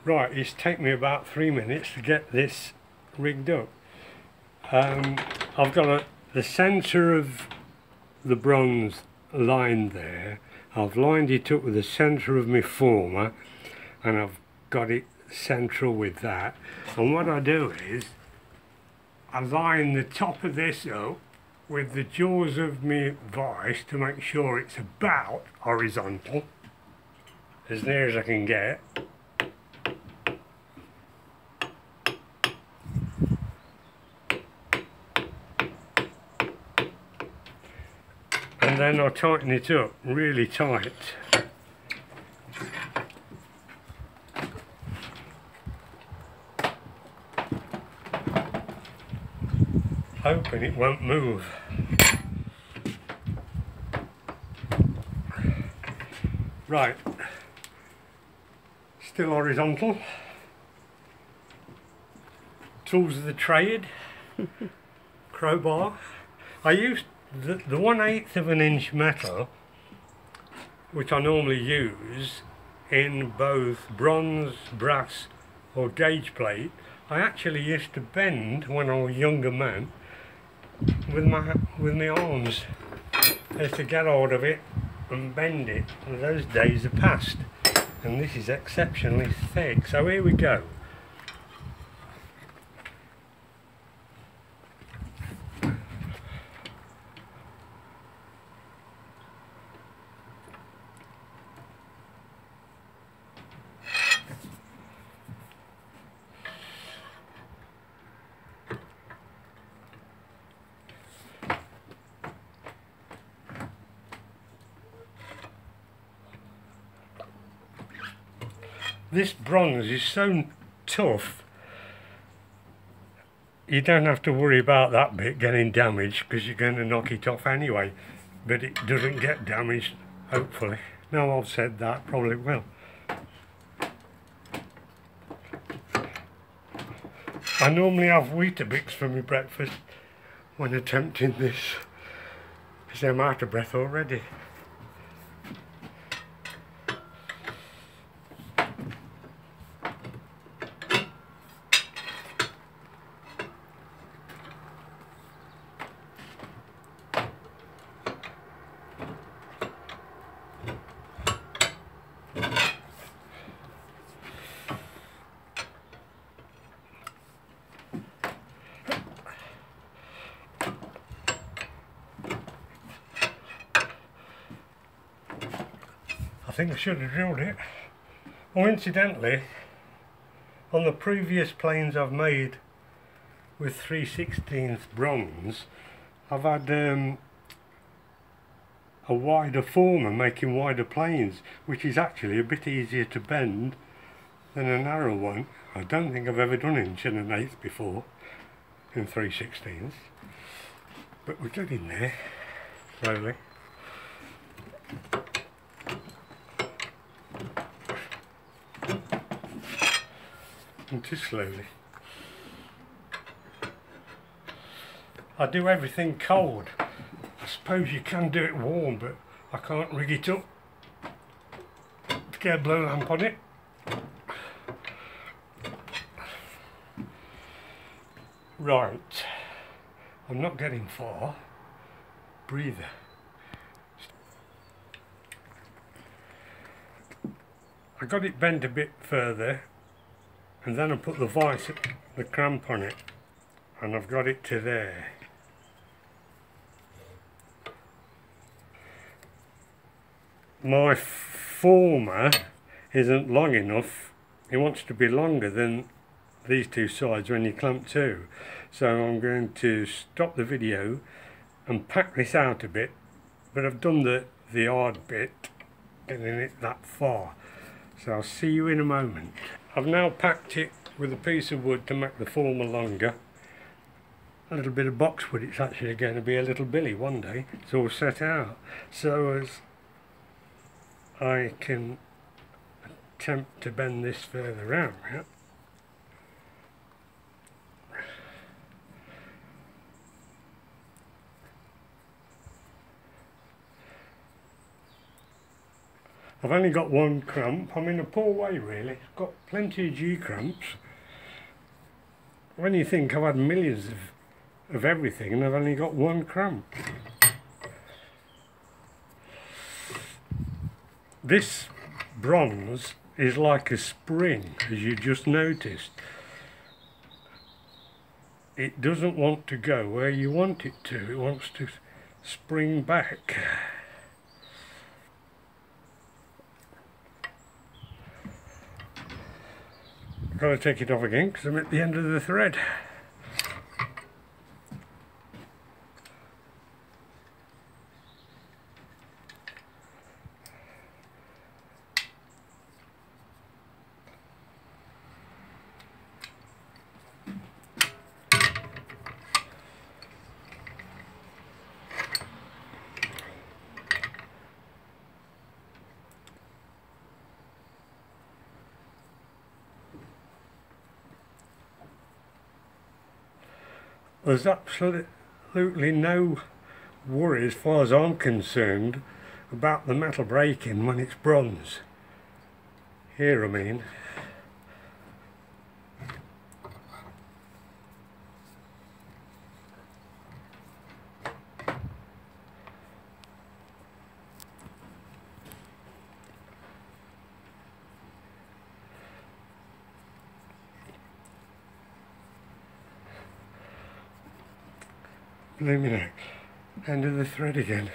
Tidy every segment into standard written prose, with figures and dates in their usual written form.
Right, it's taken me about 3 minutes to get this rigged up. I've got the centre of the bronze line there. I've lined it up with the centre of my former, and I've got it central with that. And what I do is I line the top of this up with the jaws of my vice to make sure it's about horizontal, as near as I can get. And then I tighten it up really tight. Hoping it won't move. Right, still horizontal. Tools of the trade. Crowbar. I used the 1/8 of an inch metal, which I normally use in both bronze, brass or gauge plate. I actually used to bend when I was a younger man with my arms. I used to get hold of it and bend it, and those days are past, and this is exceptionally thick. So here we go. This bronze is so tough, you don't have to worry about that bit getting damaged, because you're going to knock it off anyway, but it doesn't get damaged, hopefully. Now I've said that, probably will. I normally have Weetabix for my breakfast when attempting this, because I'm out of breath already. I think I should have drilled it. Oh, incidentally, on the previous planes I've made with 3/16 bronze, I've had a wider former making wider planes, which is actually a bit easier to bend than a narrow one. I don't think I've ever done 1 1/8 before in 3/16, but we're getting there slowly. And too slowly. I do everything cold. I suppose you can do it warm, but I can't rig it up to get a blow lamp on it. Right, I'm not getting far. Breather. I got it bent a bit further, and then I put the vice, the cramp on it, and I've got it to there. My former isn't long enough. It wants to be longer than these two sides when you clamp to. So I'm going to stop the video and pack this out a bit, but I've done the hard bit, getting it that far. So I'll see you in a moment. I've now packed it with a piece of wood to make the former longer. A little bit of boxwood. It's actually going to be a little billy one day. It's all set out. So as I can attempt to bend this further out. Yeah. I've only got one cramp. I'm in a poor way really. I've got plenty of G cramps. When you think I've had millions of everything and I've only got one cramp. This bronze is like a spring, as you just noticed. It doesn't want to go where you want it to. It wants to spring back. I've got to take it off again because I'm at the end of the thread. There's absolutely no worry as far as I'm concerned about the metal breaking when it's bronze. Here I mean. Blimey now, end of the thread again.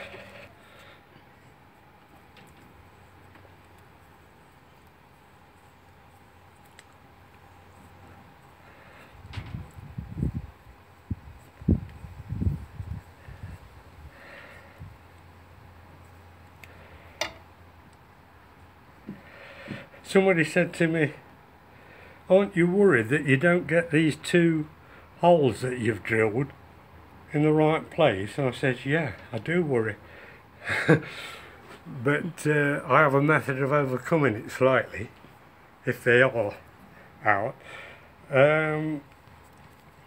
Somebody said to me, aren't you worried that you don't get these two holes that you've drilled in the right place? And I said, yeah, I do worry. But I have a method of overcoming it slightly, if they are out.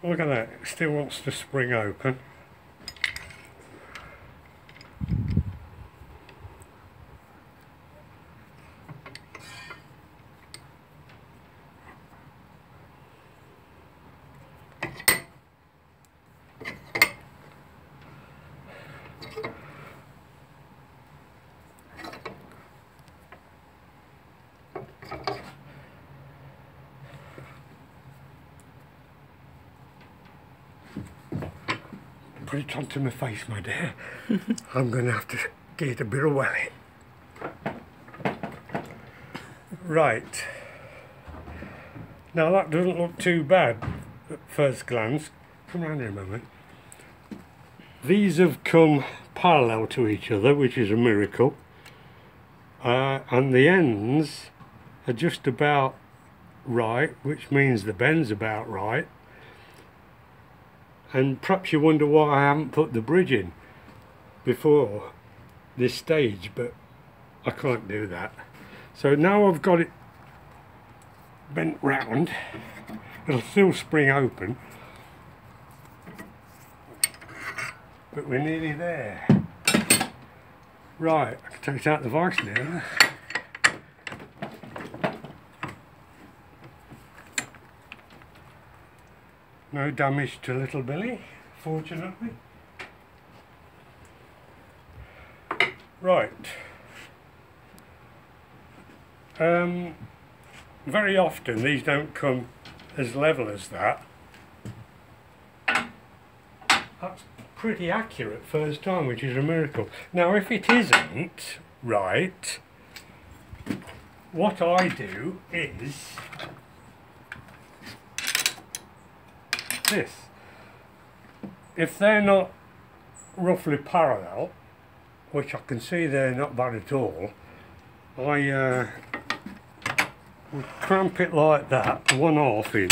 Look at that, it still wants to spring open. Put it onto my face, my dear. I'm going to have to get a bit of welly. Right. Now that doesn't look too bad at first glance. Come round here a moment. These have come parallel to each other, which is a miracle. And the ends are just about right, which means the bend's about right. And perhaps you wonder why I haven't put the bridge in before this stage, but I can't do that. So now I've got it bent round, it'll still spring open, but we're nearly there. Right, I can take it out the vise now. No damage to little Billy, fortunately. Right. Very often these don't come as level as that. That's pretty accurate first time, which is a miracle. Now if it isn't right, what I do is this. If they're not roughly parallel, which I can see they're not bad at all, I would cramp it like that, 1/2 in,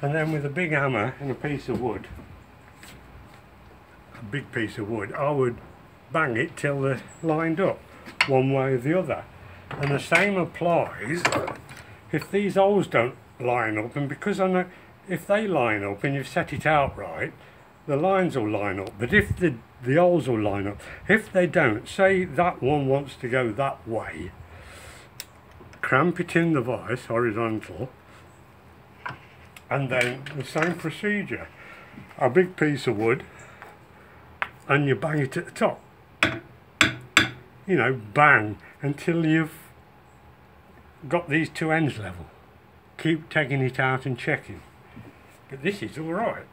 and then with a big hammer and a piece of wood, a big piece of wood, I would bang it till they're lined up one way or the other. And the same applies if these holes don't line up, and because I know if they line up and you've set it out right, the lines will line up, but if the holes will line up. If they don't, say that one wants to go that way, cramp it in the vise horizontal, and then the same procedure, a big piece of wood, and you bang it at the top, you know, bang until you've got these two ends level. Keep taking it out and checking, but this is all right.